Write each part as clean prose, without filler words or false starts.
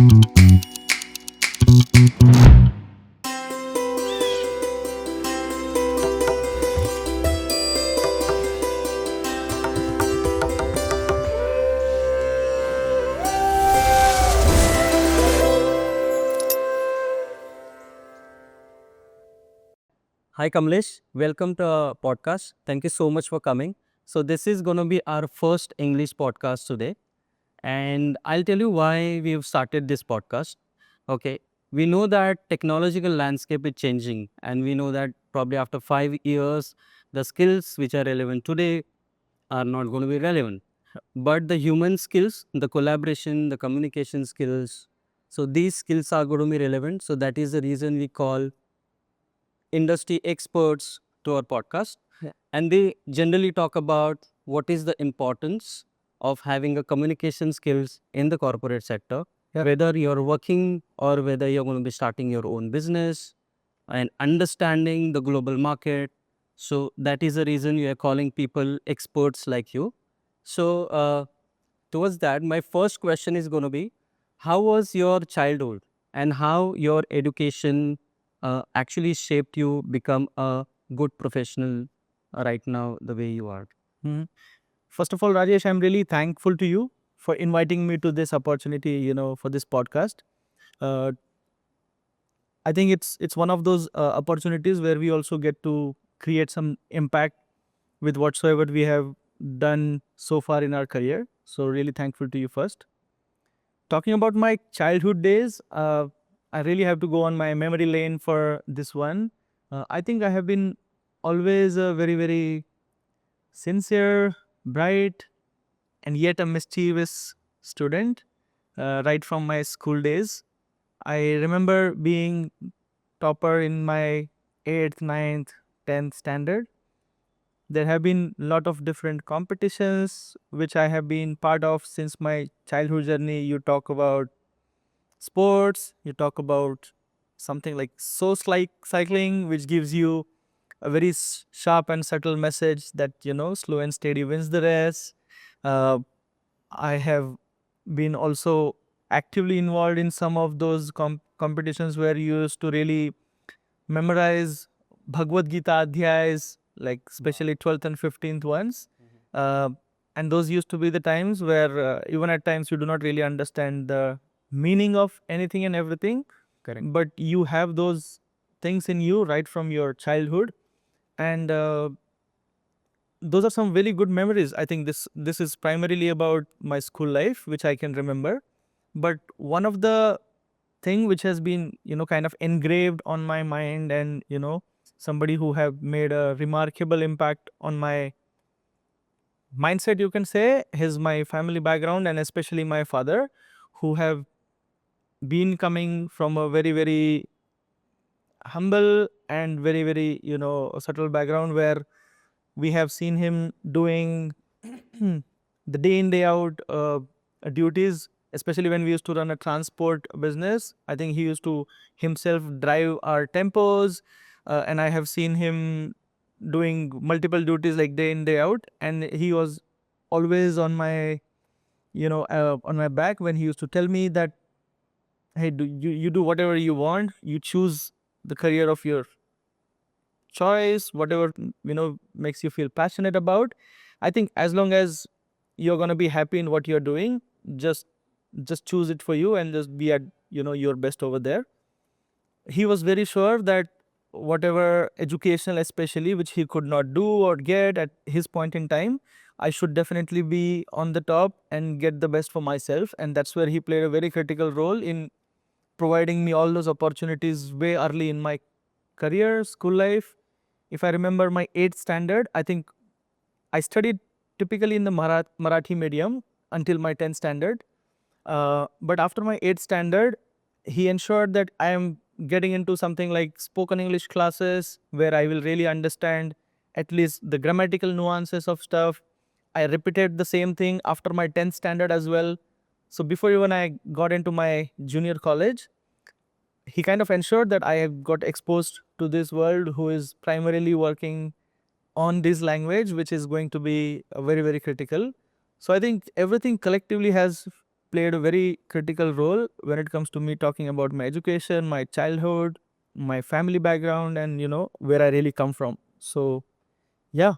Hi Kamlesh, welcome to our podcast. Thank you so much for coming. So this is going to be our first English podcast today, and I'll tell you why we've started this podcast. Okay, we know that technological landscape is changing, and we know that probably after 5 years, the skills which are relevant today are not going to be relevant. But the human skills, the collaboration, the communication skills, so these skills are going to be relevant. So that is the reason we call industry experts to our podcast. Yeah. And they generally talk about what is the importance of having a communication skills in the corporate sector. Yeah. Whether you're working or whether you're going to be starting your own business and understanding the global market. So that is the reason you are calling people experts like you. So towards that, my first question is going to be, how was your childhood and how your education actually shaped you become a good professional right now the way you are? Mhm. First of all, Rajesh, I'm really thankful to you for inviting me to this opportunity, for this podcast. Uh, I think it's one of those opportunities where we also get to create some impact with whatsoever we have done so far in our career. So really thankful to you first. Talking about my childhood days, I really have to go on my memory lane for this one. I think I have been always a very, very sincere, bright, and yet a mischievous student right from my school days. I remember being topper in my 8th, ninth, 10th standard. There have been a lot of different competitions which I have been part of since my childhood journey. You talk about sports, you talk about something like source like cycling, which gives you a very sharp and subtle message that, slow and steady wins the race. Uh, I have been also actively involved in some of those competitions where you used to really memorize Bhagavad Gita adhyayas, like especially 12th and 15th ones. Uh, and those used to be the times where even at times you do not really understand the meaning of anything and everything. Correct. But you have those things in you right from your childhood. And those are some really good memories. I think this is primarily about my school life, which I can remember. But one of the thing which has been kind of engraved on my mind, and somebody who have made a remarkable impact on my mindset, you can say, is my family background, and especially my father, who have been coming from a very, very humble and very, very subtle background, where we have seen him doing the day in day out duties, especially when we used to run a transport business. I think he used to himself drive our tempos, and I have seen him doing multiple duties like day in day out, and he was always on my on my back when he used to tell me that, hey, you do whatever you want, you choose the career of your choice, whatever makes you feel passionate about. I think as long as you're going to be happy in what you're doing, just just choose it for you and just be at your best over there. He was very sure that whatever educational, especially, which he could not do or get at his point in time, I should definitely be on the top and get the best for myself. And that's where he played a very critical role in providing me all those opportunities way early in my career, school life. If I remember my 8th standard, I think I studied typically in the Marathi medium until my 10th standard. But after my 8th standard, he ensured that I am getting into something like spoken English classes where I will really understand at least the grammatical nuances of stuff. I repeated the same thing after my 10th standard as well. So before even I got into my junior college, he kind of ensured that I have got exposed to this world who is primarily working on this language, which is going to be very, very critical. So I think everything collectively has played a very critical role when it comes to me talking about my education, my childhood, my family background, and where I really come from. So yeah,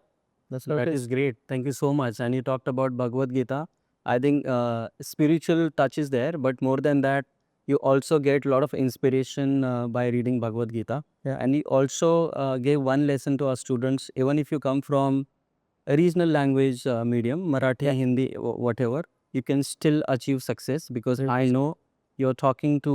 that's how it That is. is great. Thank you so much. And you talked about Bhagavad Gita. I think spiritual touch is there, but more than that, you also get a lot of inspiration by reading Bhagavad Gita. Yeah. And you also gave one lesson to our students, even if you come from a regional language medium, Marathi, Yeah. Hindi, whatever, you can still achieve success because I Right. know you're talking to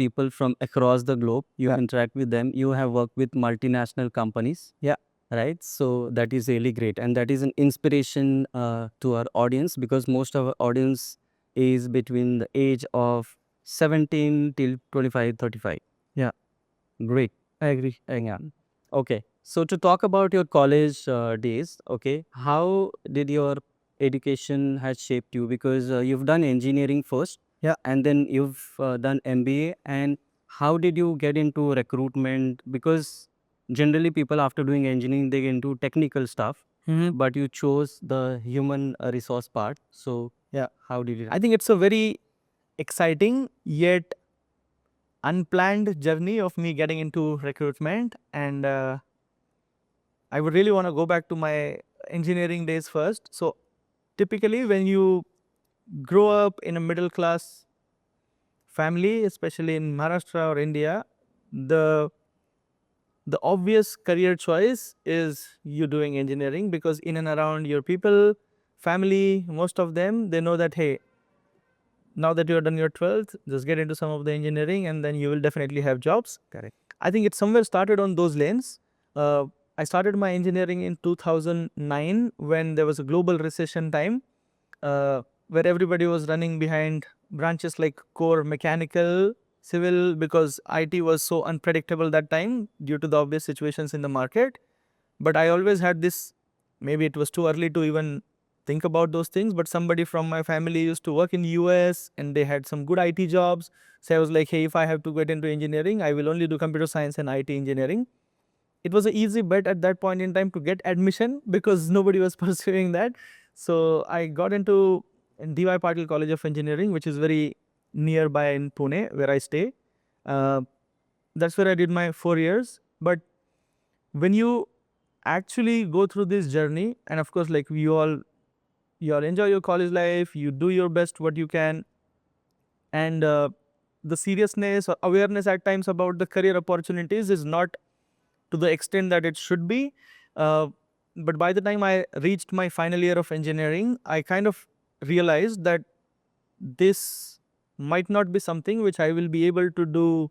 people from across the globe. You Yeah. interact with them. You have worked with multinational companies. Yeah. Right. So that is really great. And that is an inspiration to our audience because most of our audience is between the age of 17 till 25, 35. Yeah. Great. I agree. Yeah. Okay. So to talk about your college days, okay, how did your education has shaped you? Because you've done engineering first, Yeah. and then you've done MBA. And how did you get into recruitment? Because generally people after doing engineering they get into technical stuff, Mm-hmm. but you chose the human resource part. So Yeah. how did you? I think it's a very exciting yet unplanned journey of me getting into recruitment, and I would really want to go back to my engineering days first. So typically when you grow up in a middle class family, especially in Maharashtra or India, the obvious career choice is you doing engineering, because in and around your people, family, most of them, they know that, hey, now that you're done your 12th, just get into some of the engineering and then you will definitely have jobs. Correct. I think it somewhere started on those lanes. I started my engineering in 2009 when there was a global recession time, where everybody was running behind branches like core mechanical, civil, because IT was so unpredictable that time due to the obvious situations in the market. But I always had this, maybe it was too early to even think about those things, but somebody from my family used to work in US and they had some good IT jobs. So I was like, hey, if I have to get into engineering, I will only do computer science and IT engineering. It was an easy bet at that point in time to get admission because nobody was pursuing that. So I got into DY Patil College of Engineering, which is very nearby in Pune, where I stay. Uh, that's where I did my 4 years. But when you actually go through this journey, and of course, like you all enjoy your college life, you do your best what you can, and the seriousness or awareness at times about the career opportunities is not to the extent that it should be. Uh, but by the time I reached my final year of engineering, I kind of realized that this might not be something which I will be able to do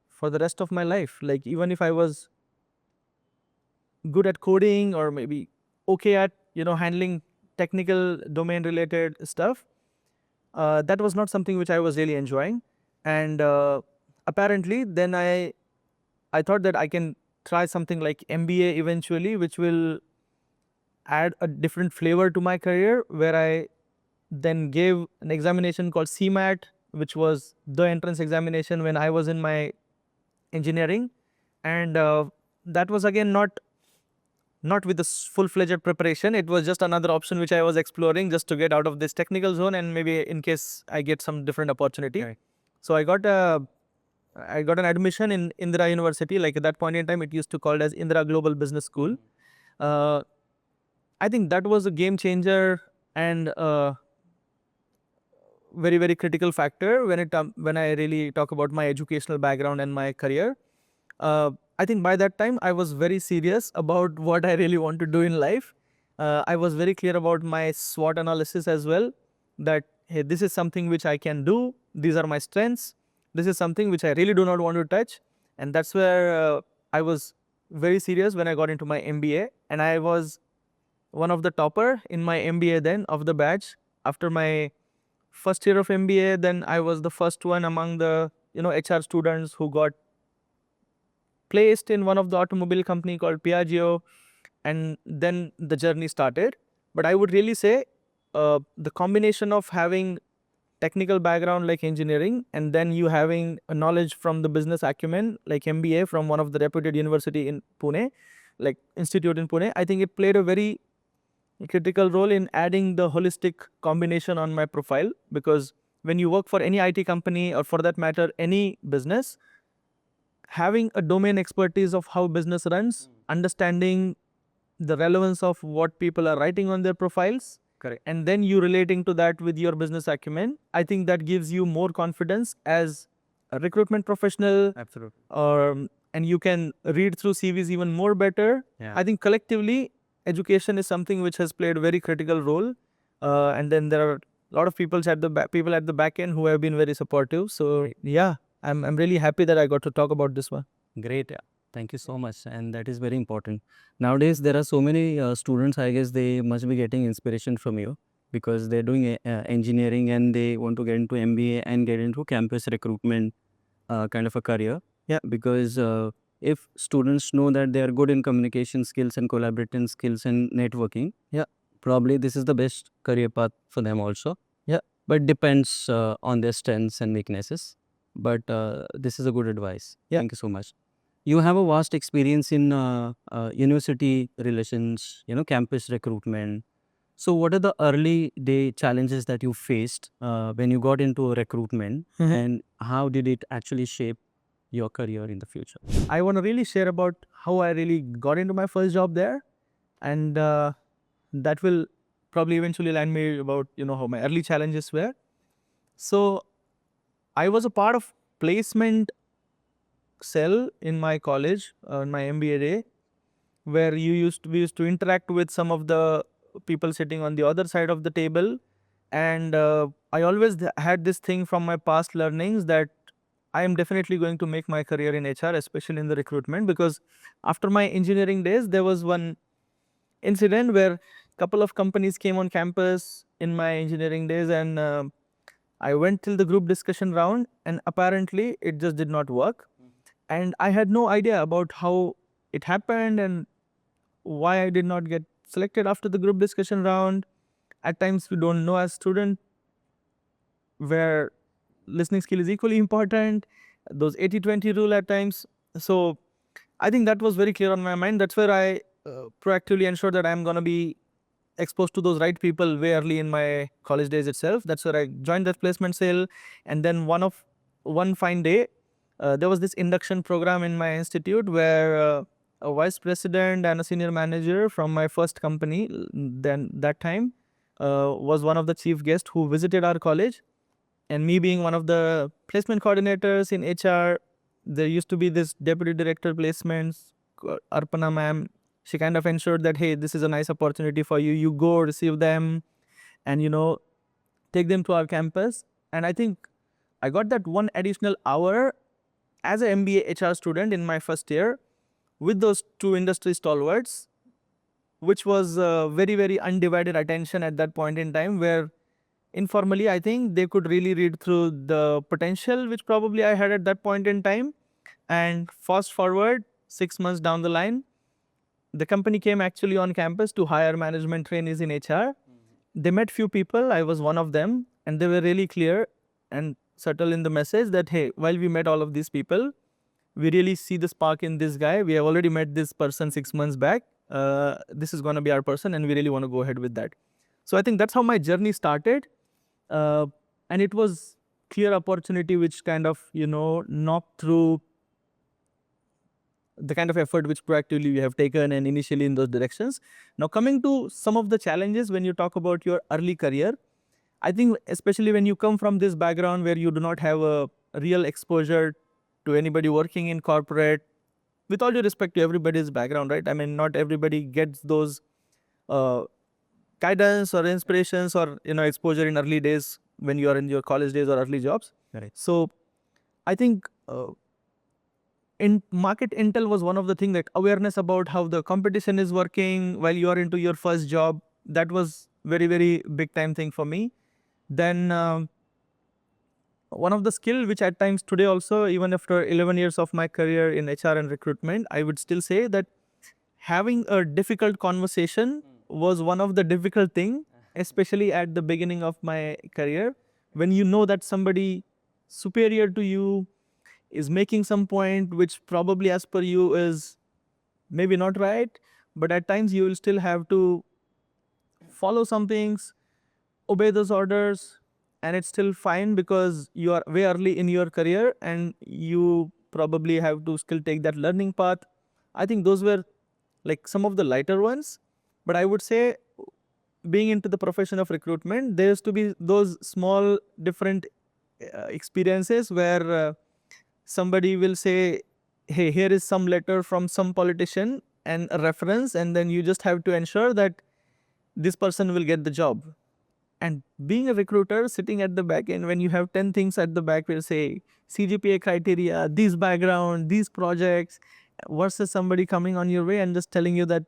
for the rest of my life. Like, even if I was good at coding or maybe okay at handling technical domain related stuff, that was not something which I was really enjoying. And apparently then I thought that I can try something like MBA eventually, which will add a different flavor to my career, where I then gave an examination called CMAT, which was the entrance examination when I was in my engineering. And that was again not with the full-fledged preparation. It was just another option which I was exploring just to get out of this technical zone and maybe in case I get some different opportunity. Right. So I got an admission in Indira University. Like at that point in time, it used to called as Indira Global Business School. Uh, I think that was a game changer and very, very critical factor when I really talk about my educational background and my career. I think by that time I was very serious about what I really want to do in life. I was very clear about my SWOT analysis as well, that hey, this is something which I can do. These are my strengths. This is something which I really do not want to touch. And that's where I was very serious when I got into my MBA. And I was one of the topper in my MBA then of the batch. After my first year of MBA, then I was the first one among the HR students who got placed in one of the automobile company called Piaggio, and then the journey started. But I would really say the combination of having technical background like engineering and then you having a knowledge from the business acumen like MBA from one of the reputed university in Pune, like institute in Pune, I think it played a very critical role in adding the holistic combination on my profile, because when you work for any IT company, or for that matter any business, having a domain expertise of how business runs, understanding the relevance of what people are writing on their profiles, Correct. and then you relating to that with your business acumen, I think that gives you more confidence as a recruitment professional. Absolutely. And you can read through CVs even more better. Yeah. I think collectively, education is something which has played a very critical role. And then there are a lot of people at the people at the back end who have been very supportive. So yeah, I'm really happy that I got to talk about this one. Great. Yeah. Thank you so much. And that is very important. Nowadays, there are so many students, I guess they must be getting inspiration from you because they're doing engineering and they want to get into MBA and get into campus recruitment kind of a career. Yeah. Because if students know that they are good in communication skills and collaborating skills and networking, Yeah. probably this is the best career path for them also. Yeah. But depends on their strengths and weaknesses. But this is a good advice. Yeah. Thank you so much. You have a vast experience in university relations, campus recruitment. So, what are the early day challenges that you faced when you got into recruitment, and how did it actually shape your career in the future? I want to really share about how I really got into my first job there, and that will probably eventually land me about how my early challenges were. So I was a part of placement cell in my college, in my MBA day, where we used to interact with some of the people sitting on the other side of the table, and I always had this thing from my past learnings that I am definitely going to make my career in HR, especially in the recruitment, because after my engineering days, there was one incident where a couple of companies came on campus in my engineering days, and I went till the group discussion round, and apparently it just did not work. And I had no idea about how it happened and why I did not get selected after the group discussion round. At times, we don't know as student where listening skill is equally important, those 80-20 rule at times. So I think that was very clear on my mind. That's where I proactively ensured that I'm going to be exposed to those right people way early in my college days itself. That's where I joined that placement cell. And then one fine day, there was this induction program in my institute where a vice president and a senior manager from my first company, then that time, was one of the chief guests who visited our college. And me being one of the placement coordinators in HR, there used to be this deputy director placements, Arpana ma'am. She kind of ensured that, hey, this is a nice opportunity for you. You go receive them and, take them to our campus. And I think I got that one additional hour as an MBA HR student in my first year with those two industry stalwarts, which was very, very undivided attention at that point in time, where informally, I think they could really read through the potential which probably I had at that point in time. And fast forward 6 months down the line, the company came actually on campus to hire management trainees in HR. They met few people, I was one of them, and they were really clear and subtle in the message that, hey, while we met all of these people, we really see the spark in this guy. We have already met this person 6 months back. This is going to be our person, and we really want to go ahead with that. So I think that's how my journey started. And it was clear opportunity which kind of knocked through the kind of effort which proactively we have taken and initially in those directions. Now coming to some of the challenges when you talk about your early career, I think especially when you come from this background where you do not have a real exposure to anybody working in corporate, with all due respect to everybody's background, right? I mean, not everybody gets those guidance or inspirations or exposure in early days when you are in your college days or early jobs. Right. So I think in market intel was one of the things, that awareness about how the competition is working while you are into your first job. That was very, very big time thing for me. Then one of the skill which at times today also, even after 11 years of my career in HR and recruitment, I would still say that having a difficult conversation was one of the difficult thing, especially at the beginning of my career, when you know that somebody superior to you is making some point which probably as per you is maybe not right, but at times you will still have to follow some things, obey those orders, and it's still fine because you are way early in your career and you probably have to still take that learning path. I think those were like some of the lighter ones. But I would say, being into the profession of recruitment, there used to be those small different experiences where somebody will say, hey, here is some letter from some politician and a reference, and then you just have to ensure that this person will get the job. And being a recruiter sitting at the back end, when you have 10 things at the back, will say CGPA criteria, these background, these projects, versus somebody coming on your way and just telling you that,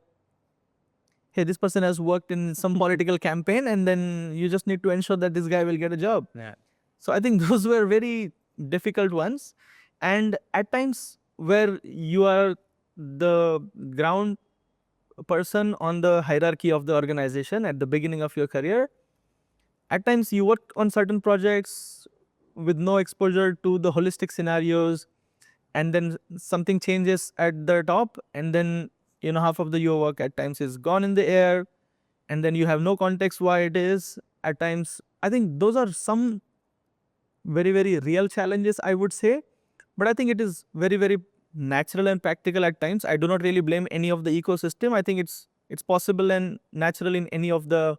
hey, this person has worked in some political campaign, and then you just need to ensure that this guy will get a job. Yeah. So I think those were very difficult ones. And at times where you are the ground person on the hierarchy of the organization at the beginning of your career, at times you work on certain projects with no exposure to the holistic scenarios, and then something changes at the top, and then half of the your work at times is gone in the air, and then you have no context why it is. At times, I think those are some very, very real challenges, I would say. But I think it is very, very natural and practical at times. I do not really blame any of the ecosystem. I think it's possible and natural in any of the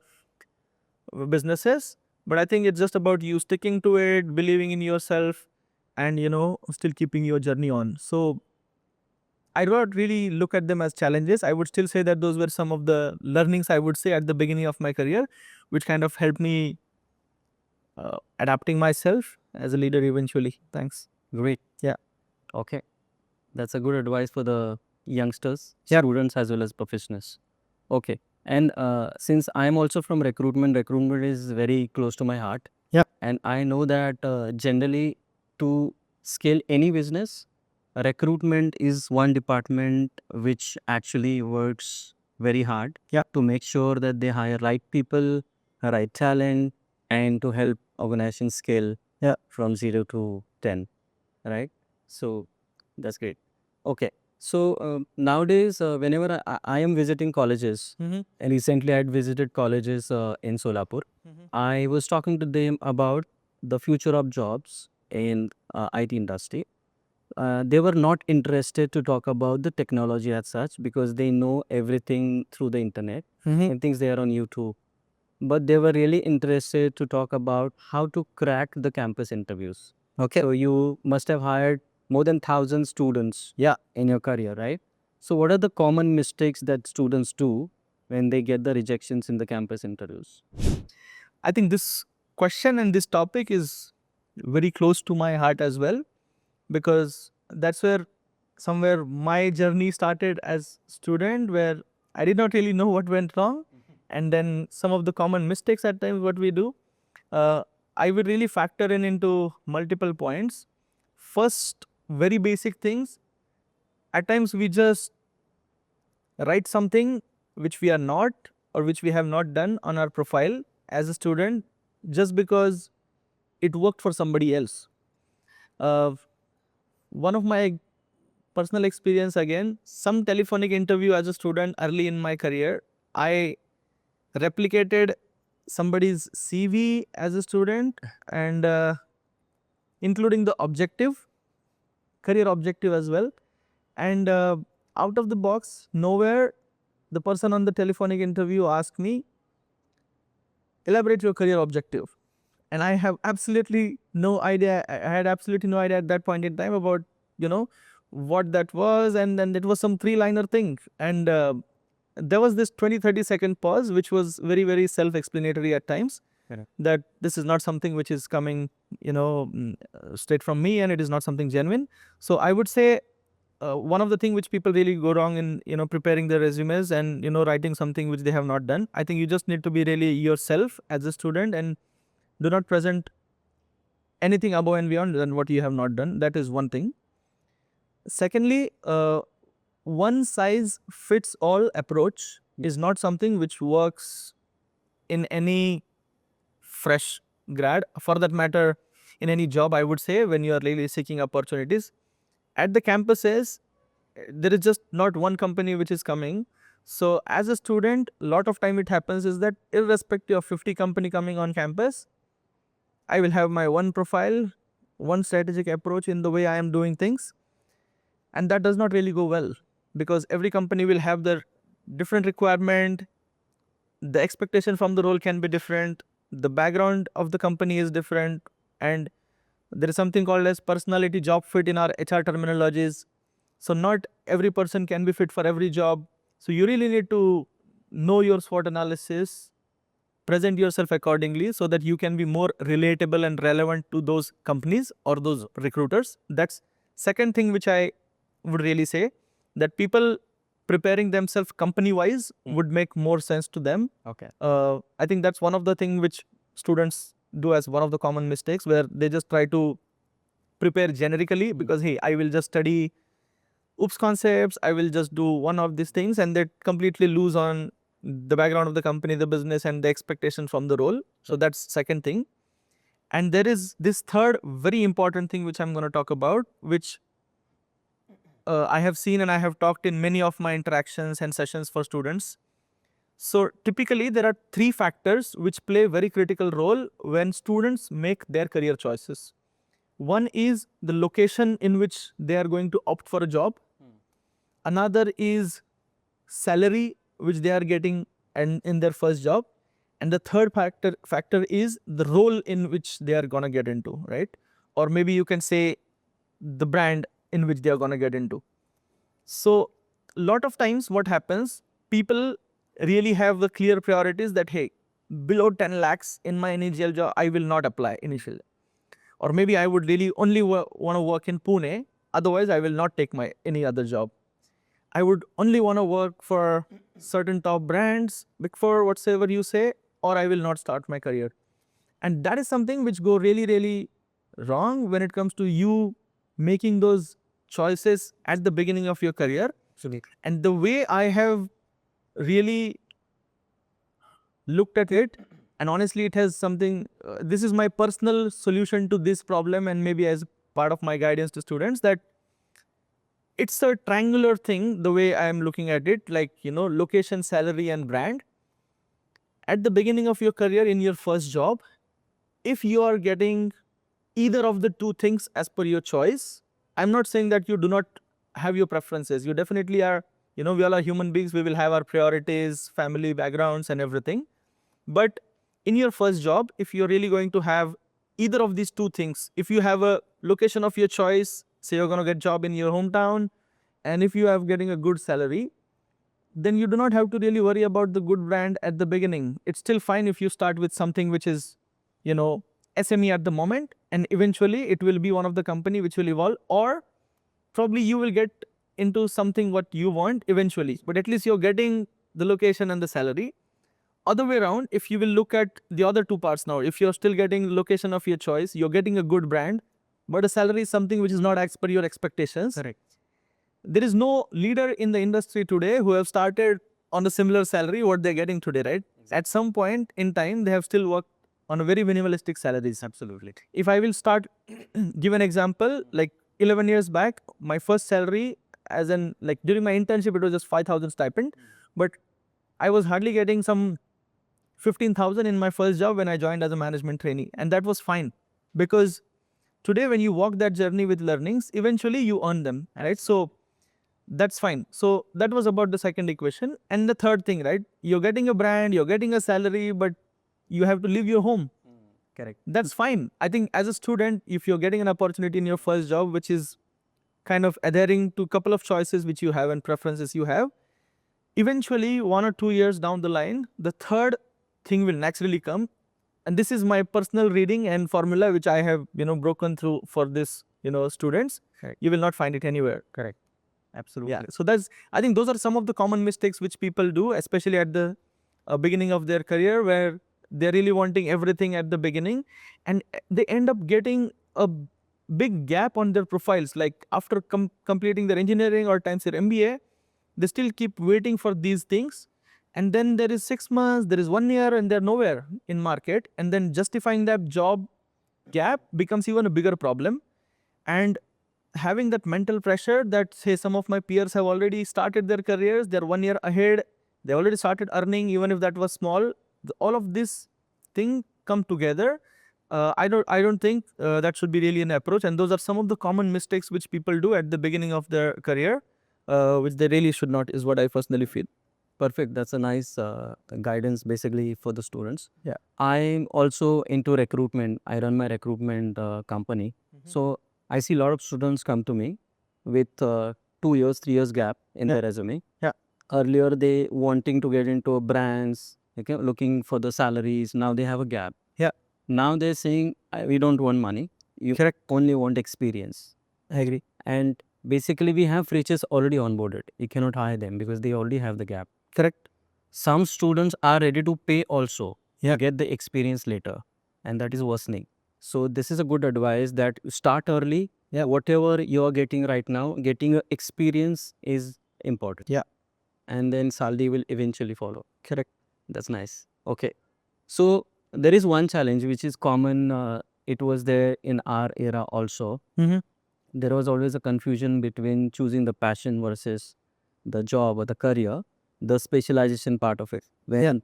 businesses. But I think it's just about you sticking to it, believing in yourself, and still keeping your journey on. So I do not really look at them as challenges. I would still say that those were some of the learnings, I would say, at the beginning of my career, which kind of helped me adapting myself as a leader eventually. Thanks. Great. Yeah. Okay. That's a good advice for the youngsters, Yeah. students as well as professionals. Okay. And since I am also from recruitment is very close to my heart. Yeah. And I know that generally to scale any business, recruitment is one department which actually works very hard Yeah. to make sure that they hire right people, right talent, and to help organizations scale from 0 to 10, right? So that's great. Okay. So nowadays, whenever I am visiting colleges, Mm-hmm. and recently I had visited colleges in Solapur, I was talking to them about the future of jobs in IT industry. They were not interested to talk about the technology as such because they know everything through the internet Mm-hmm. and things they are on YouTube. But they were really interested to talk about how to crack the campus interviews. Okay. So you must have hired more than 1,000 students in your career, right? So what are the common mistakes that students do when they get the rejections in the campus interviews? I think this question and this topic is very close to my heart as well, because that's where somewhere my journey started as student, where I did not really know what went wrong, and then some of the common mistakes at times what we do. I would really factor into multiple points. First, very basic things. At times we just write something which we are not, or which we have not done on our profile as a student, just because it worked for somebody else. One of my personal experience, again, some telephonic interview as a student early in my career, I replicated somebody's CV as a student, and including the objective, career objective as well. And out of the box, nowhere, the person on the telephonic interview asked me, elaborate your career objective. And I have absolutely no idea. I had absolutely no idea at that point in time about, what that was. And then it was some 3-liner thing. And there was this 20-30 second pause, which was very, very self-explanatory at times. Correct. That this is not something which is coming, straight from me, and it is not something genuine. So I would say one of the things which people really go wrong in, preparing their resumes and, writing something which they have not done. I think you just need to be really yourself as a student and do not present anything above and beyond than what you have not done. That is one thing. Secondly, one size fits all approach is not something which works in any fresh grad, for that matter, in any job, I would say, when you are really seeking opportunities. At the campuses, there is just not one company which is coming. So as a student, a lot of time it happens is that irrespective of 50 company coming on campus, I will have my one profile, one strategic approach in the way I am doing things. And that does not really go well because every company will have their different requirement. The expectation from the role can be different. The background of the company is different. And there is something called as personality job fit in our HR terminologies. So not every person can be fit for every job. So you really need to know your SWOT analysis, present yourself accordingly so that you can be more relatable and relevant to those companies or those recruiters. That's second thing which I would really say, that people preparing themselves company wise would make more sense to them. Okay. I think that's one of the things which students do as one of the common mistakes, where they just try to prepare generically because hey, I will just study oops concepts, I will just do one of these things, and they completely lose on the background of the company, the business, and the expectation from the role. So that's second thing. And there is this third very important thing which I'm going to talk about, which I have seen and I have talked in many of my interactions and sessions for students. So typically there are three factors which play a very critical role when students make their career choices. One is the location in which they are going to opt for a job. Another is salary which they are getting and in their first job. And the third factor is the role in which they are going to get into, right? Or maybe you can say the brand in which they are going to get into. So a lot of times what happens, people really have the clear priorities that, hey, below 10 lakhs in my initial job, I will not apply initially. Or maybe I would really only want to work in Pune, otherwise I will not take my any other job. I would only want to work for certain top brands, Big Four, whatsoever you say, or I will not start my career. And that is something which go really, really wrong when it comes to you making those choices at the beginning of your career. Absolutely. And the way I have really looked at it, and honestly, it has something, this is my personal solution to this problem, and maybe as part of my guidance to students, that it's a triangular thing, the way I am looking at it, like, location, salary, and brand. At the beginning of your career in your first job, if you are getting either of the two things as per your choice, I'm not saying that you do not have your preferences. You definitely are, we all are human beings. We will have our priorities, family backgrounds, and everything. But in your first job, if you're really going to have either of these two things, if you have a location of your choice, say you're going to get a job in your hometown, and if you are getting a good salary, then you do not have to really worry about the good brand at the beginning. It's still fine if you start with something which is, SME at the moment, and eventually it will be one of the company which will evolve, or probably you will get into something what you want eventually, but at least you're getting the location and the salary. Other way around, if you will look at the other two parts now, if you're still getting location of your choice, you're getting a good brand, but the salary is something which is not as per your expectations. Correct. There is no leader in the industry today who have started on a similar salary what they're getting today, right? Exactly. At some point in time, they have still worked on a very minimalistic salaries. Absolutely. If I will start, give an example, like 11 years back, my first salary, as in like during my internship, it was just 5,000 stipend, but I was hardly getting some 15,000 in my first job when I joined as a management trainee. And that was fine because today when you walk that journey with learnings, eventually you earn them, right? So that's fine. So that was about the second equation. And the third thing, right? You're getting a brand, you're getting a salary, but you have to leave your home. Correct. That's fine. I think as a student, if you're getting an opportunity in your first job, which is kind of adhering to a couple of choices which you have and preferences you have, eventually 1 or 2 years down the line, the third thing will naturally come. And this is my personal reading and formula which I have, broken through for this, students. Correct. You will not find it anywhere. Correct. Absolutely. Yeah. So I think those are some of the common mistakes which people do, especially at the beginning of their career, where they're really wanting everything at the beginning, and they end up getting a big gap on their profiles. Like after completing their engineering or times their MBA, they still keep waiting for these things. And then there is 6 months, there is 1 year, and they're nowhere in market. And then justifying that job gap becomes even a bigger problem. And having that mental pressure that, say, some of my peers have already started their careers, they're 1 year ahead, They already started earning, even if that was small. All of this thing come together. I don't think that should be really an approach. And those are some of the common mistakes which people do at the beginning of their career, which they really should not, is what I personally feel. Perfect. That's a nice guidance basically for the students. Yeah. I'm also into recruitment. I run my recruitment company. So I see a lot of students come to me with 2 years, 3 years gap in their resume. Yeah. Earlier, they wanting to get into brands, okay, looking for the salaries. Now they have a gap. Yeah. Now they're saying, we don't want money. You Correct. only want experience. I agree. And basically, we have freshers already onboarded. You cannot hire them because they already have the gap. Correct. Some students are ready to pay also Yeah. to get the experience later, and that is worsening. So this is a good advice that you start early. Yeah. Whatever you are getting right now, getting a experience is important. Yeah. And then salary will eventually follow. Correct. That's nice. Okay. So there is one challenge which is common. It was there in our era also. Mm-hmm. There was always a confusion between choosing the passion versus the job or the career, the specialization part of it. When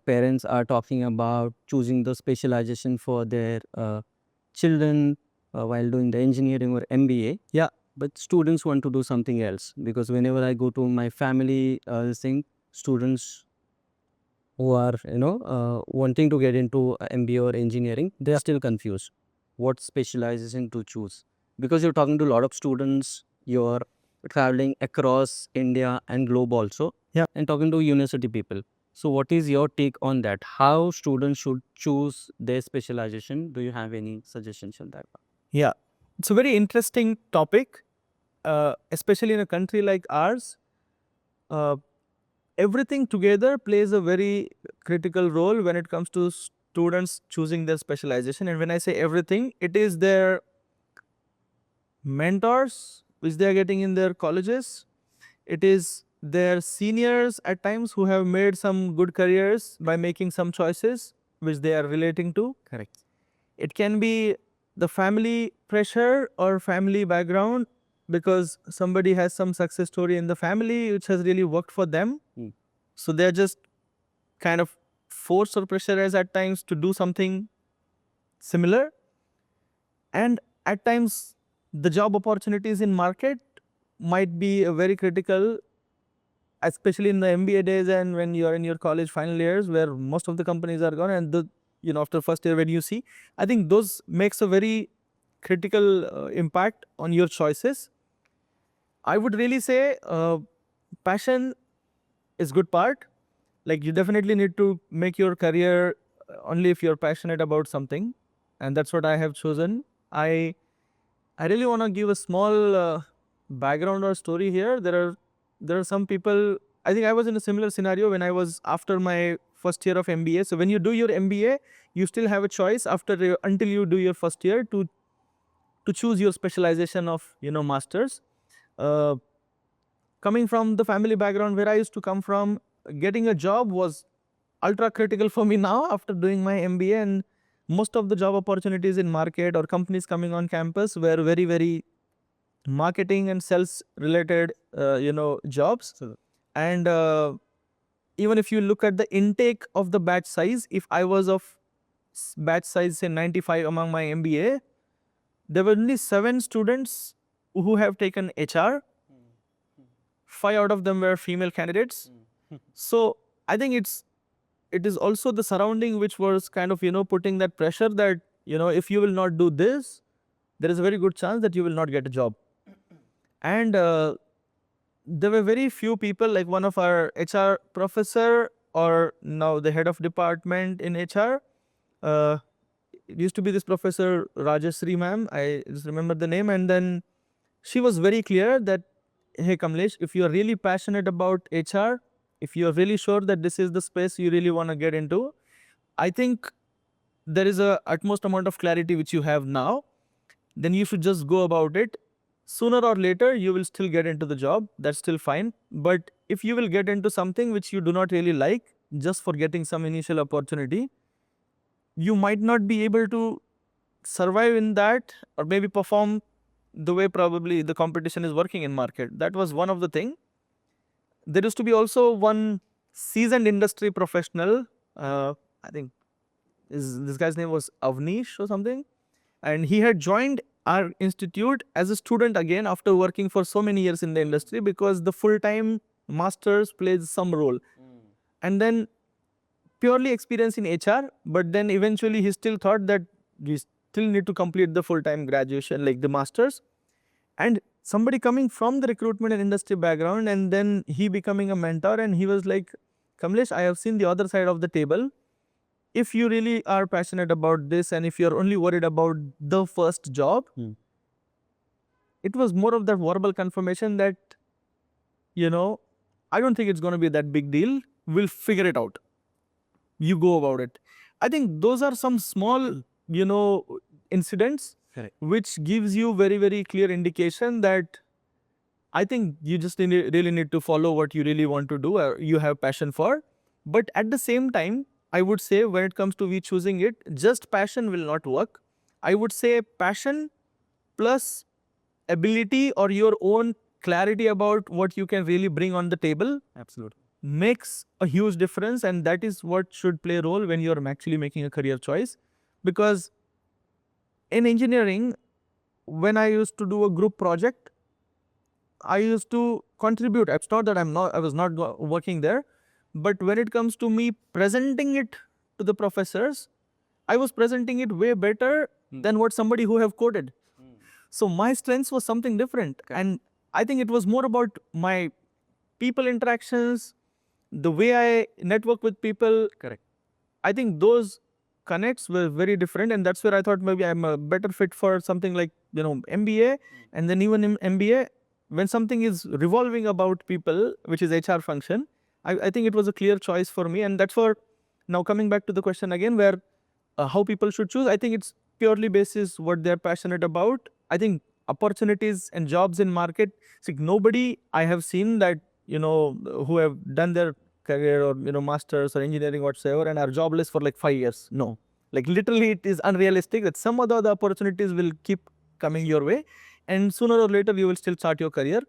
parents are talking about choosing the specialization for their children while doing the engineering or MBA. Yeah. But students want to do something else, because whenever I go to my family thing, students who are wanting to get into MBA or engineering, they are still confused what specialization to choose, because you're talking to a lot of students, you're traveling across India and globe also, and talking to university people. So what is your take on that? How students should choose their specialization? Do you have any suggestions on that? Yeah, it's a very interesting topic, especially in a country like ours. Everything together plays a very critical role when it comes to students choosing their specialization. And when I say everything, it is their mentors which they are getting in their colleges. It is their seniors at times who have made some good careers by making some choices which they are relating to. Correct. It can be the family pressure or family background, because somebody has some success story in the family which has really worked for them. So they're just kind of forced or pressurized at times to do something similar. And at times the job opportunities in market might be very critical, especially in the MBA days and when you are in your college final years, where most of the companies are gone, and after first year when you see, I think those makes a very critical impact on your choices. I would really say passion is good part. Like, you definitely need to make your career only if you're passionate about something, and that's what I have chosen. I really want to give a small background or story here. There are some people. I think I was in a similar scenario when I was after my first year of MBA. So when you do your MBA, you still have a choice until you do your first year to choose your specialization of masters. Uh, Coming from the family background where I used to come from, getting a job was ultra critical for me now after doing my MBA, and most of the job opportunities in market or companies coming on campus were very, very marketing and sales related jobs. And even if you look at the intake of the batch size, if I was of batch size say 95 among my MBA, there were only 7 students who have taken HR. 5 out of them were female candidates. So I think it is also the surrounding which was kind of putting that pressure that if you will not do this, there is a very good chance that you will not get a job. And there were very few people, like one of our HR professor, or now the head of department in HR. It used to be this professor Rajasri ma'am. I just remember the name. And then she was very clear that, hey Kamlesh, if you are really passionate about HR, if you are really sure that this is the space you really want to get into, I think there is a utmost amount of clarity which you have now, then you should just go about it. Sooner or later, you will still get into the job. That's still fine. But if you will get into something which you do not really like, just for getting some initial opportunity, you might not be able to survive in that, or maybe perform the way probably the competition is working in market. That was one of the thing. There used to be also one seasoned industry professional. I think this guy's name was Avnish or something. And he had joined our institute as a student again after working for so many years in the industry, because the full-time masters plays some role. And then purely experience in HR, but then eventually he still thought that we still need to complete the full-time graduation, like the masters. And somebody coming from the recruitment and industry background, and then he becoming a mentor, and he was like, Kamlesh, I have seen the other side of the table. If you really are passionate about this, and if you're only worried about the first job, it was more of that verbal confirmation that, I don't think it's going to be that big deal. We'll figure it out. You go about it. I think those are some small, incidents. Correct. Which gives you very, very clear indication that I think you just really need to follow what you really want to do or you have passion for. But at the same time, I would say when it comes to we choosing it, just passion will not work. I would say passion plus ability or your own clarity about what you can really bring on the table Absolutely. makes a huge difference, and that is what should play a role when you're actually making a career choice. Because in engineering, when I used to do a group project, I used to contribute. It's not that I was not working there, but when it comes to me presenting it to the professors, I was presenting it way better than what somebody who have coded. So my strengths was something different. Okay. And I think it was more about my people interactions, the way I network with people. Correct. I think those connects were very different, and that's where I thought maybe I'm a better fit for something like, MBA. And then even in MBA, when something is revolving about people, which is HR function, I think it was a clear choice for me. And that's for now coming back to the question again, where how people should choose. I think it's purely basis what they're passionate about. I think opportunities and jobs in market, see, nobody I have seen that, who have done their career or, masters or engineering whatsoever and are jobless for like 5 years. No. Like literally it is unrealistic that some other opportunities will keep coming your way, and sooner or later you will still start your career.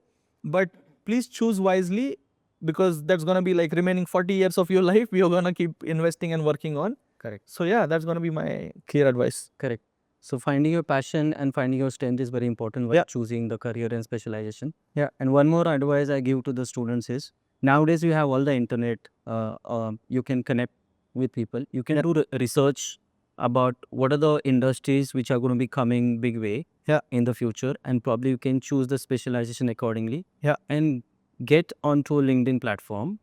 But please choose wisely, because that's going to be like remaining 40 years of your life you're going to keep investing and working on. Correct. So yeah, that's going to be my clear advice. Correct. So finding your passion and finding your strength is very important while Yeah. choosing the career and specialization. Yeah. And one more advice I give to the students is, nowadays you have all the internet. You can connect with people. You can Yeah. do research about what are the industries which are going to be coming big way Yeah. in the future, and probably you can choose the specialization accordingly. Yeah. And get onto a LinkedIn platform.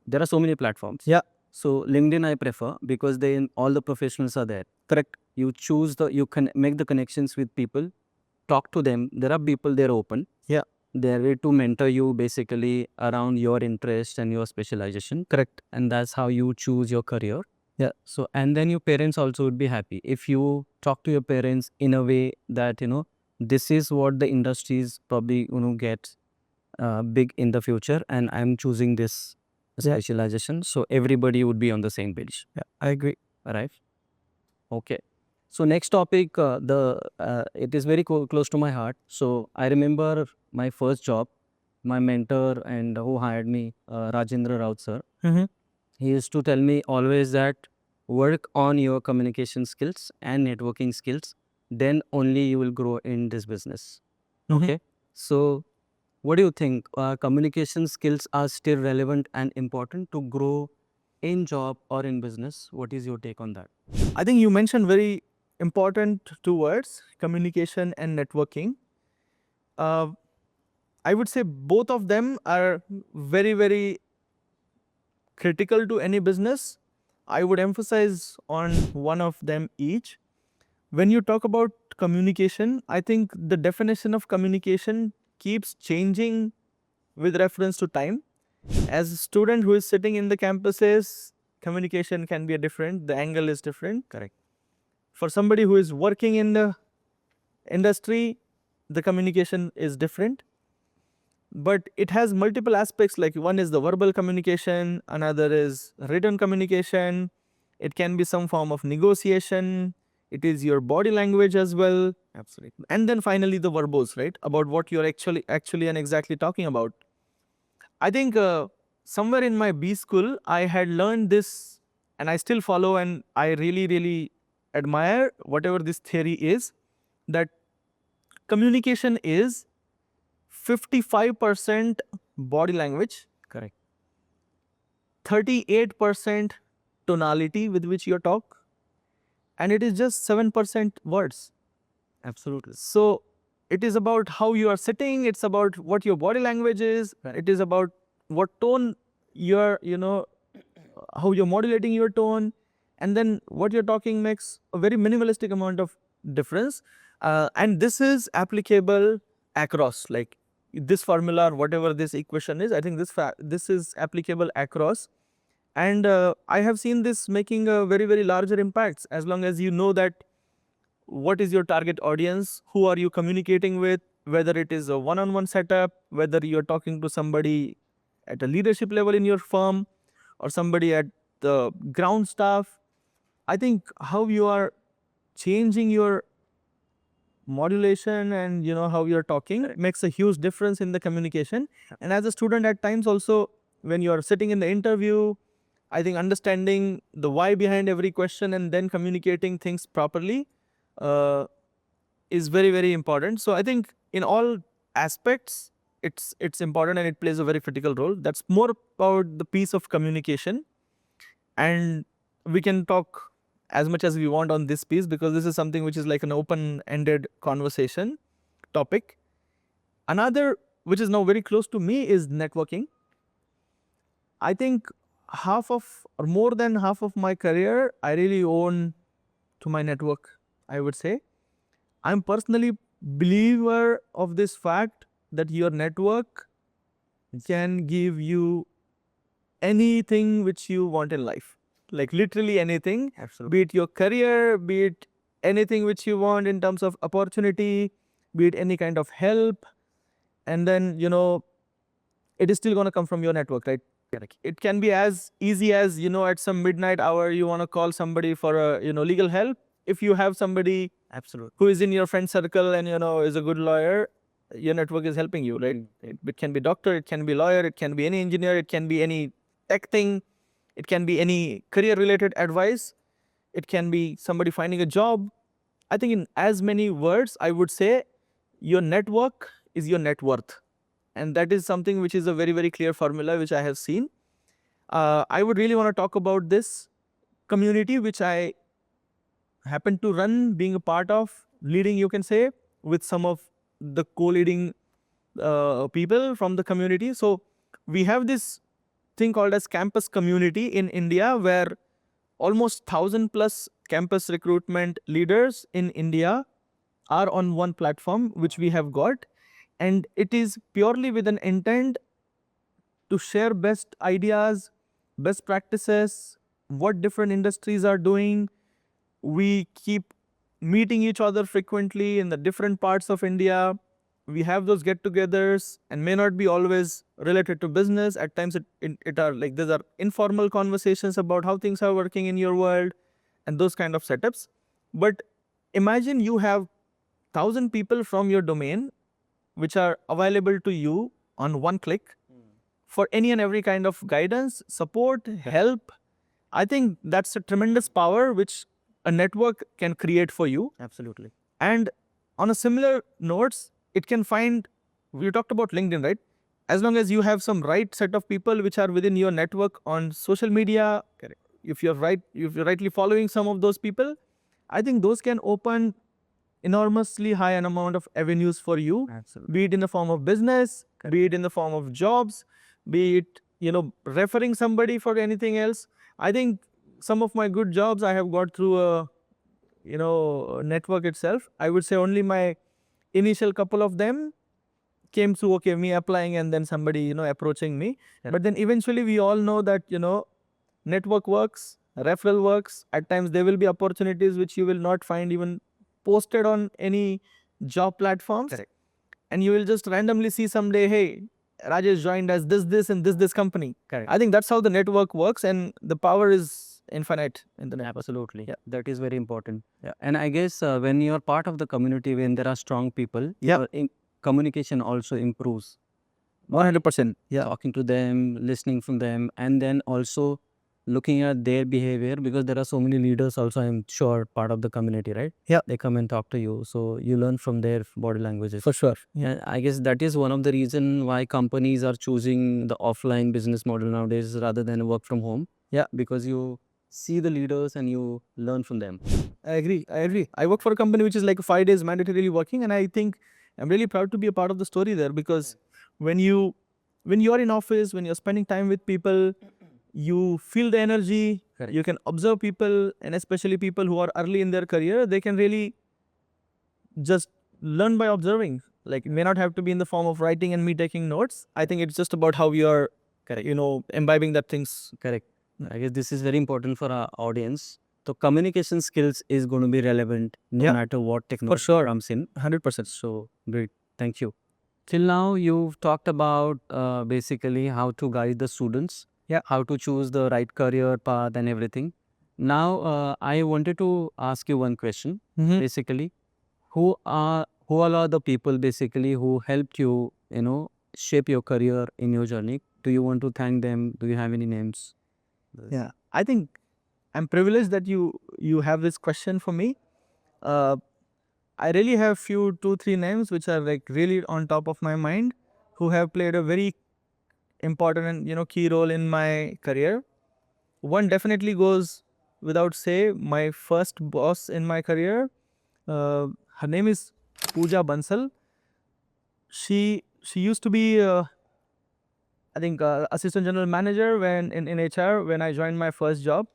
There are so many platforms. Yeah. So LinkedIn I prefer because then all the professionals are there. Correct. You you can make the connections with people, talk to them. There are people there open. Yeah. They're ready to mentor you basically around your interest and your specialization. Correct. And that's how you choose your career. Yeah. So, and then your parents also would be happy if you talk to your parents in a way that, this is what the industry is probably going to get big in the future, and I'm choosing this specialization. So everybody would be on the same page. Yeah, I agree. Right? Okay. So next topic, it is very close to my heart. So I remember my first job, my mentor and who hired me, Rajendra Raut sir. Mm-hmm. He used to tell me always that work on your communication skills and networking skills, then only you will grow in this business. Mm-hmm. Okay. So what do you think? Communication skills are still relevant and important to grow in job or in business? What is your take on that? I think you mentioned very important two words, communication and networking. I would say both of them are very, very critical to any business. I would emphasize on one of them each. When you talk about communication, I think the definition of communication keeps changing with reference to time. As a student who is sitting in the campuses, communication can be different, the angle is different. Correct. For somebody who is working in the industry, the communication is different. But it has multiple aspects, like one is the verbal communication, another is written communication. It can be some form of negotiation. It is your body language as well. Absolutely. And then finally the verbose, right? About what you're actually and exactly talking about. I think somewhere in my B school, I had learned this, and I still follow, and I really, really admire whatever this theory is, that communication is 55% body language, Correct. 38% tonality with which you talk, and it is just 7% words. Absolutely. So it is about how you are sitting, it's about what your body language is, it is about what tone you're, how you're modulating your tone, and then what you're talking makes a very minimalistic amount of difference. And this is applicable across, like this formula or whatever this equation is. I think this is applicable across. And I have seen this making a very, very larger impacts, as long as you know that what is your target audience, who are you communicating with, whether it is a one-on-one setup, whether you're talking to somebody at a leadership level in your firm or somebody at the ground staff. I think how you are changing your modulation and how you're talking makes a huge difference in the communication. And as a student, at times also, when you are sitting in the interview, I think understanding the why behind every question and then communicating things properly is very, very important. So I think in all aspects, it's important and it plays a very critical role. That's more about the piece of communication, and we can talk as much as we want on this piece, because this is something which is like an open-ended conversation topic. Another, which is now very close to me, is networking. I think half of, or more than half of my career, I really own to my network, I would say. I'm personally believer of this fact that your network can give you anything which you want in life, like literally anything. Absolutely. Be it your career, be it anything which you want in terms of opportunity, be it any kind of help, and then it is still going to come from your network, right? Correct. It can be as easy as at some midnight hour you want to call somebody for a legal help. If you have somebody Absolutely. who is in your friend circle and is a good lawyer, your network is helping you, right? It can be doctor, it can be lawyer, it can be any engineer, it can be any tech thing, it can be any career related advice, it can be somebody finding a job. I think in as many words, I would say your network is your net worth. And that is something which is a very, very clear formula which I have seen. I would really want to talk about this community which I happen to run, being a part of, leading, you can say, with some of the co-leading people from the community. So we have this thing called as campus community in India, where almost 1,000+ campus recruitment leaders in India are on one platform which we have got, and it is purely with an intent to share best ideas, best practices, what different industries are doing. We keep meeting each other frequently in the different parts of India. We have those get-togethers, and may not be always related to business. At times it are like, these are informal conversations about how things are working in your world and those kind of setups. But imagine you have 1,000 people from your domain which are available to you on one click for any and every kind of guidance, support, help. I think that's a tremendous power which a network can create for you. Absolutely. And on a similar notes, it can find, we talked about LinkedIn, right? As long as you have some right set of people which are within your network on social media, correct, if you're rightly following some of those people, I think those can open enormously high an amount of avenues for you. Absolutely. Be it in the form of business, correct, be it in the form of jobs, be it referring somebody for anything else. I think some of my good jobs I have got through a network itself. I would say only my initial couple of them came through me applying and then somebody approaching me. Yeah. But then eventually we all know that network works, referral works. At times there will be opportunities which you will not find even posted on any job platforms. Correct. And you will just randomly see someday, hey, Rajesh joined as this and this company. Correct. I think that's how the network works, and the power is infinite in the network. Absolutely. Yeah. That is very important. Yeah. And I guess when you are part of the community, when there are strong people, Yeah. communication also improves. 100%. Yeah. talking to them, listening from them, and then also looking at their behavior, because there are so many leaders also, I'm sure, part of the community, right? Yeah. They come and talk to you, so you learn from their body languages. For sure. Yeah, I guess that is one of the reason why companies are choosing the offline business model nowadays rather than work from home. Yeah. Because you see the leaders and you learn from them. I agree. I work for a company which is like 5 days mandatorily working, and I think I'm really proud to be a part of the story there, because when you are in office, when you're spending time with people, you feel the energy. Correct. You can observe people, and especially people who are early in their career, they can really just learn by observing. Like, it may not have to be in the form of writing and me taking notes. I think it's just about how you are, Correct. imbibing that things. Correct. I guess this is very important for our audience. So communication skills is going to be relevant no Yeah. matter what technology sure. comes in. 100%. So great. Thank you. Till now, you've talked about basically how to guide the students, Yeah. how to choose the right career path and everything. Now, I wanted to ask you one question. Mhm. Basically, who all are the people basically who helped you, shape your career in your journey? Do you want to thank them? Do you have any names? Yeah, I think I'm privileged that you have this question for me. Uh, I really have few 2-3 names which are like really on top of my mind, who have played a very important and key role in my career. One definitely goes without say, my first boss in my career. Her name is Pooja Bansal. She used to be I think assistant general manager when in HR when I joined my first job,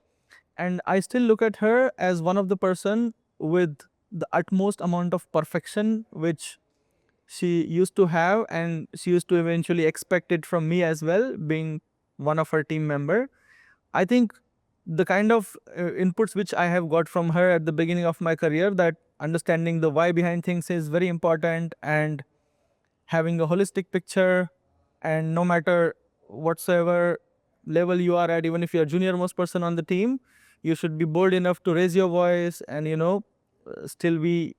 and I still look at her as one of the person with the utmost amount of perfection which she used to have, and she used to eventually expect it from me as well, being one of her team member. I think the kind of inputs which I have got from her at the beginning of my career, that understanding the why behind things is very important, and having a holistic picture, and no matter whatsoever level you are at, even if you're junior most person on the team, you should be bold enough to raise your voice and still be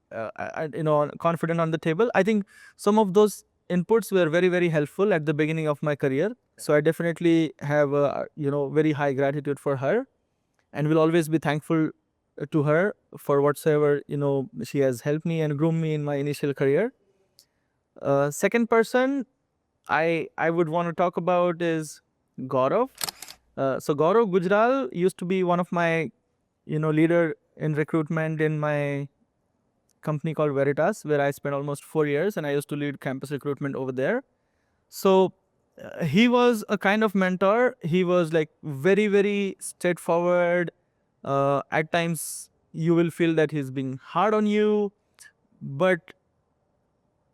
confident on the table. I think some of those inputs were very, very helpful at the beginning of my career, so I definitely have very high gratitude for her, and will always be thankful to her for whatsoever she has helped me and groomed me in my initial career. Second person I would want to talk about is Gaurav. So Gaurav Gujral used to be one of my leader in recruitment in my company called Veritas, where I spent almost 4 years, and I used to lead campus recruitment over there. So he was a kind of mentor. He was like very, very straightforward. At times you will feel that he's being hard on you, but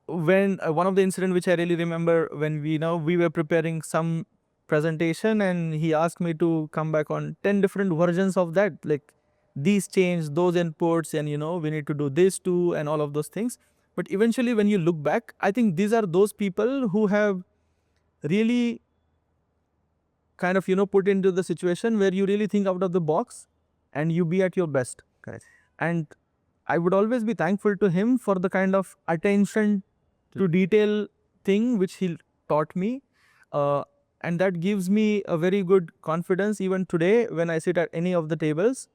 when one of the incident which I really remember, when we were preparing some presentation, and he asked me to come back on 10 different versions of that, like these change, those inputs, and we need to do this too, and all of those things. But eventually when you look back, I think these are those people who have really kind of put into the situation where you really think out of the box and you be at your best. Correct. And I would always be thankful to him for the kind of attention to detail thing which he taught me, and that gives me a very good confidence even today when I sit at any of the tables.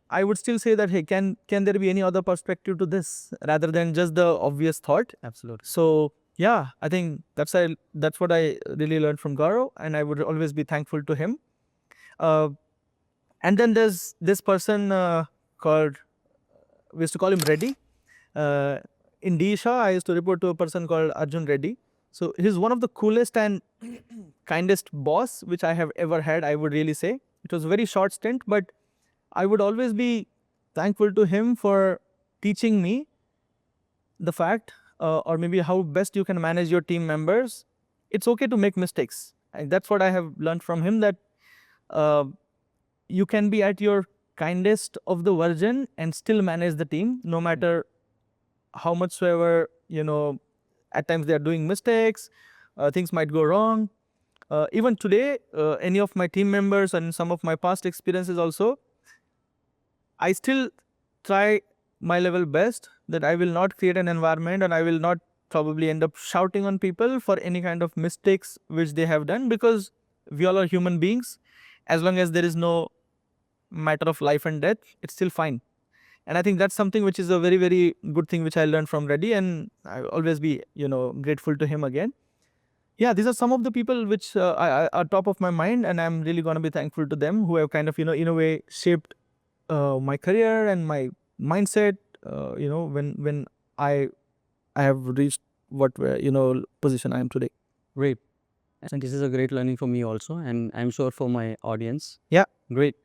I would still say that, hey, can there be any other perspective to this rather than just the obvious thought? Absolutely. So yeah, I think that's what I really learned from Gaurav, and I would always be thankful to him. And then there's this person called, we used to call him Reddy. In Disha, I used to report to a person called Arjun Reddy. So he's one of the coolest and kindest boss which I have ever had, I would really say. It was a very short stint, but I would always be thankful to him for teaching me the fact, or maybe how best you can manage your team members. It's okay to make mistakes. And that's what I have learned from him, that you can be at your kindest of the version and still manage the team, no matter how much soever, at times they are doing mistakes, things might go wrong. Even today, any of my team members and some of my past experiences also, I still try my level best that I will not create an environment and I will not probably end up shouting on people for any kind of mistakes which they have done, because we all are human beings. As long as there is no matter of life and death, it's still fine. And I think that's something which is a very, very good thing which I learned from Reddy, and I'll always be, grateful to him again. Yeah, these are some of the people which are top of my mind, and I'm really going to be thankful to them, who have kind of, in a way, shaped my career and my mindset. When I have reached what position I am today. Great. And this is a great learning for me also, and I'm sure for my audience. Yeah. Great.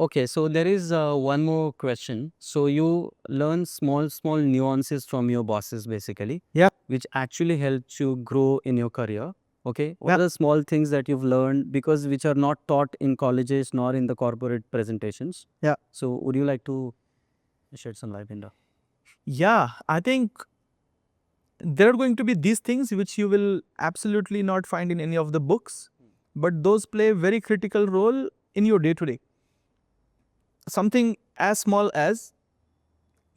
Okay, so there is one more question. So you learn small nuances from your bosses, basically. Yeah. Which actually helps you grow in your career. Okay. What Yeah. are the small things that you've learned, because which are not taught in colleges nor in the corporate presentations? Yeah. So would you like to shed some light in that? Yeah, I think there are going to be these things which you will absolutely not find in any of the books, but those play a very critical role in your day to day. Something as small as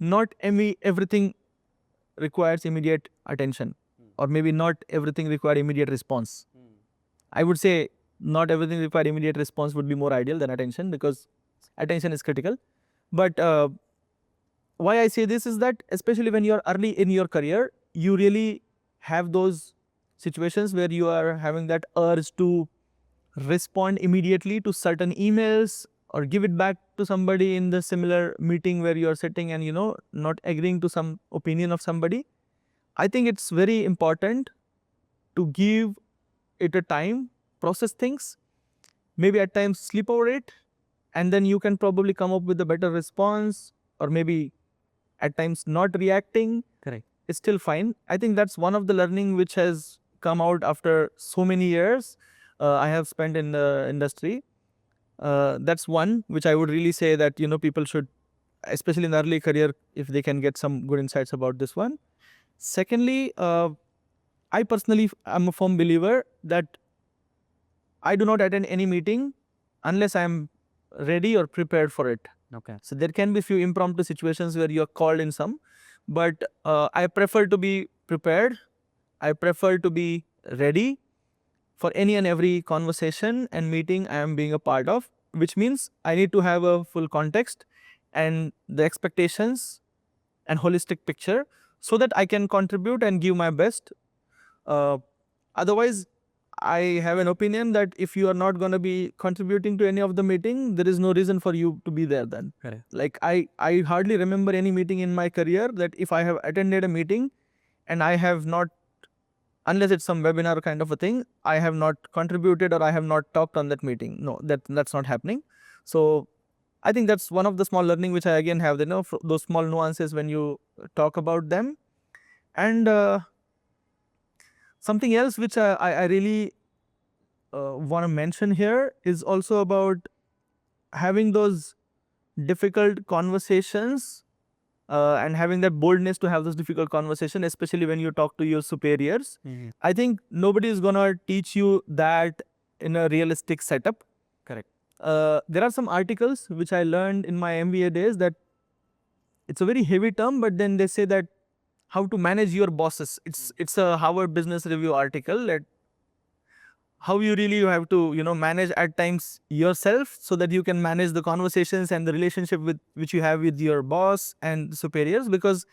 not everything requires immediate attention, or maybe not everything requires immediate response. I would say not everything requires immediate response would be more ideal than attention, because attention is critical. But why I say this is that, especially when you're early in your career, you really have those situations where you are having that urge to respond immediately to certain emails, or give it back to somebody in the similar meeting where you are sitting and not agreeing to some opinion of somebody. I think it's very important to give it a time, process things, maybe at times sleep over it, and then you can probably come up with a better response, or maybe at times not reacting. Correct. It's still fine. I think that's one of the learning which has come out after so many years I have spent in the industry. That's one which I would really say that people should, especially in early career, if they can get some good insights about this one. Secondly, I personally am a firm believer that I do not attend any meeting unless I am ready or prepared for it. Okay. So there can be few impromptu situations where you are called in some, but I prefer to be prepared. I prefer to be ready for any and every conversation and meeting I am being a part of, which means I need to have a full context and the expectations and holistic picture, so that I can contribute and give my best. Otherwise, I have an opinion that if you are not going to be contributing to any of the meeting, there is no reason for you to be there then. Correct. Like I hardly remember any meeting in my career that if I have attended a meeting and I have not, unless it's some webinar kind of a thing, I have not contributed or I have not talked on that meeting. No, that's not happening. So I think that's one of the small learning which I again have, those small nuances when you talk about them. And something else which I really want to mention here is also about having those difficult conversations and having that boldness to have those difficult conversations, especially when you talk to your superiors. I think nobody is going to teach you that in a realistic setup. Correct. There are some articles which I learned in my MBA days that it's a very heavy term, but then they say that how to manage your bosses. It's a Harvard Business Review article that how you really have to manage at times yourself, so that you can manage the conversations and the relationship which you have with your boss and superiors, because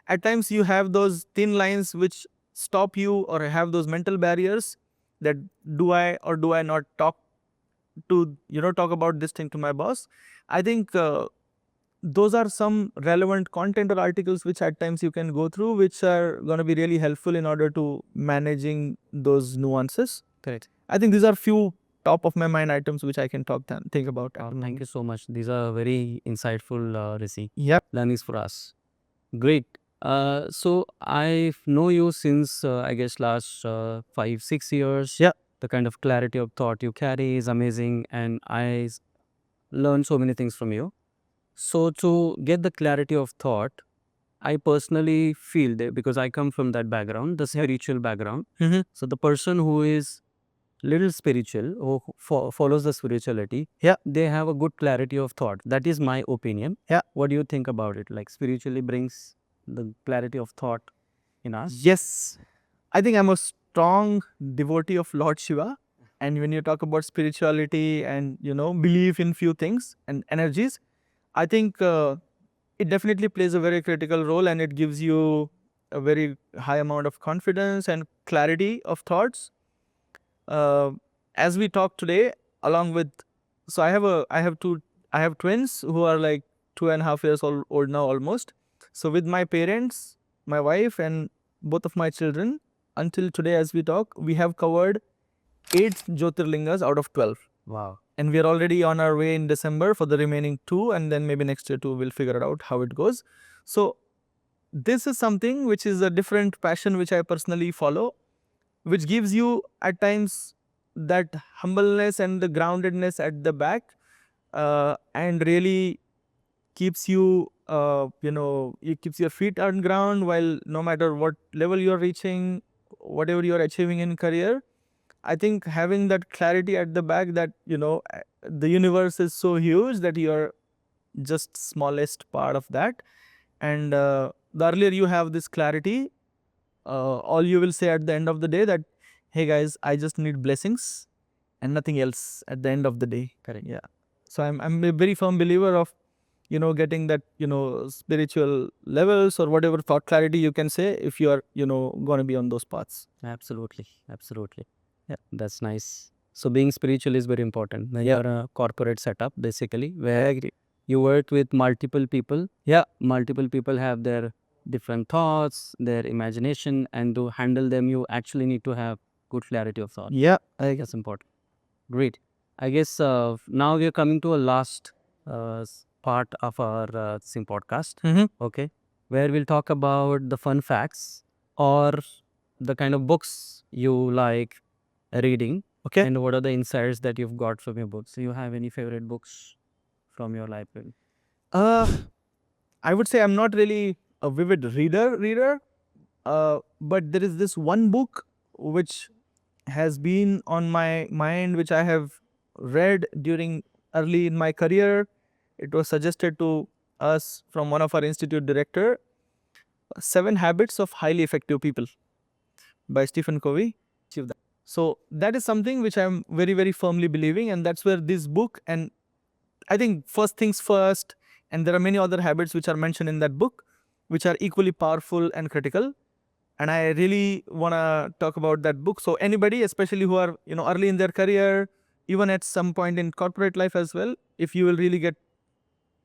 at times you have those thin lines which stop you, or have those mental barriers that do I or do I not talk about this thing to my boss. I think those are some relevant content or articles which at times you can go through, which are going to be really helpful in order to managing those nuances. Correct. I think these are few top of my mind items which I can think about. Thank you so much. These are very insightful Yep. learnings for us. Great. So I know you since I guess last 5-6 years. Yeah. The kind of clarity of thought you carry is amazing, and I learned so many things from you. So to get the clarity of thought, I personally feel that, because I come from that background, the spiritual background. Mm-hmm. So the person who is little spiritual, who follows the spirituality, Yeah. they have a good clarity of thought. That is my opinion. Yeah. What do you think about it? Like spiritually brings the clarity of thought in us? Yes, I think I'm a strong devotee of Lord Shiva. And when you talk about spirituality and, belief in few things and energies, I think it definitely plays a very critical role, and it gives you a very high amount of confidence and clarity of thoughts. Uh, as we talk today, along with, so I have twins who are like 2.5 years old now almost. So with my parents, my wife, and both of my children, until today as we talk, we have covered 8 Jyotirlingas out of 12. Wow. And we are already on our way in December for the remaining 2, and then maybe next year too we'll figure it out how it goes. So this is something which is a different passion which I personally follow, which gives you at times that humbleness and the groundedness at the back, and really keeps you, it keeps your feet on ground, while no matter what level you're reaching, whatever you're achieving in career, I think having that clarity at the back that, the universe is so huge that you're just smallest part of that. And the earlier you have this clarity, all you will say at the end of the day that, hey guys, I just need blessings and nothing else at the end of the day. Correct. Yeah. So I'm a very firm believer of, getting that, spiritual levels or whatever thought clarity you can say if you are, going to be on those paths. Absolutely. Absolutely. Yeah. That's nice. So being spiritual is very important. When Yeah. you're a corporate setup, basically, where you work with multiple people. Yeah. Multiple people have their different thoughts, their imagination, and to handle them, you actually need to have good clarity of thought. Yeah. That's important. Great. I guess now we are coming to a last part of our sim podcast. Okay, where we'll talk about the fun facts or the kind of books you like reading. Okay. And what are the insights that you've got from your books? Do you have any favorite books from your library? I would say I'm not really a vivid reader, but there is this one book which has been on my mind, which I have read during early in my career. It was suggested to us from one of our institute director, 7 Habits of Highly Effective People by Stephen Covey. So that is something which I'm very, very firmly believing, and that's where this book, and I think first things first, and there are many other habits which are mentioned in that book, which are equally powerful and critical. And I really want to talk about that book. So anybody, especially who are, early in their career, even at some point in corporate life as well, if you will really get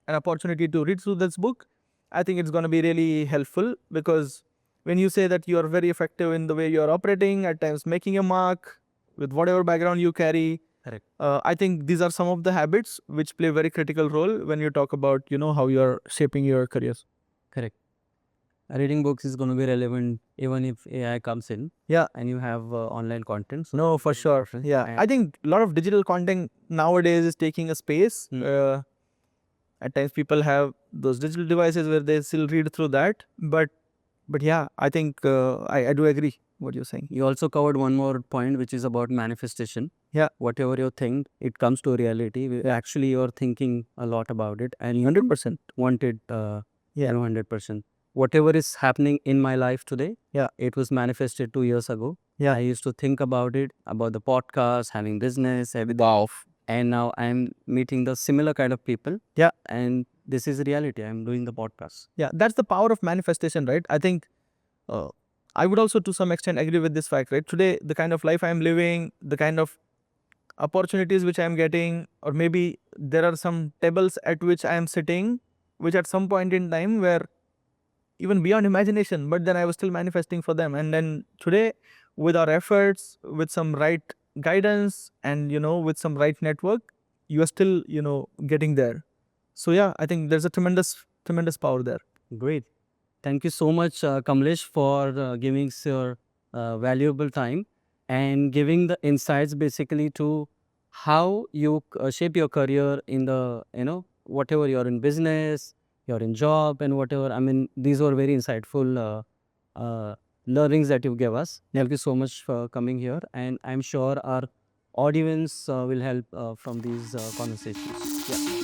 an opportunity to read through this book, I think it's going to be really helpful, because when you say that you are very effective in the way you are operating, at times making a mark with whatever background you carry, Correct. I think these are some of the habits which play a very critical role when you talk about, how you are shaping your careers. Correct. Reading books is going to be relevant even if AI comes in. Yeah. And you have online content. So No, for sure. Yeah. I think a lot of digital content nowadays is taking a space. At times people have those digital devices where they still read through that. But yeah, I think I do agree what you're saying. You also covered one more point, which is about manifestation. Yeah. Whatever you think, it comes to reality. Actually, you're thinking a lot about it and you 100%. want it, 100%. Whatever is happening in my life today, it was manifested 2 years ago. Yeah. I used to think about it, about the podcast, having business, everything. And now I'm meeting the similar kind of people. Yeah. And this is reality. I'm doing the podcast. Yeah. That's the power of manifestation, right? I think I would also to some extent agree with this fact, right? Today, the kind of life I'm living, the kind of opportunities which I'm getting, or maybe there are some tables at which I am sitting, which at some point in time were even beyond imagination, but then I was still manifesting for them. And then today, with our efforts, with some right guidance, and with some right network, you are still, getting there. So yeah, I think there's a tremendous power there. Great. Thank you so much, Kamlesh, for giving your valuable time and giving the insights basically to how you shape your career in the, whatever you're in business, you're in job and whatever. I mean, these were very insightful learnings that you gave us. Thank you so much for coming here. And I'm sure our audience will help from these conversations. Yeah.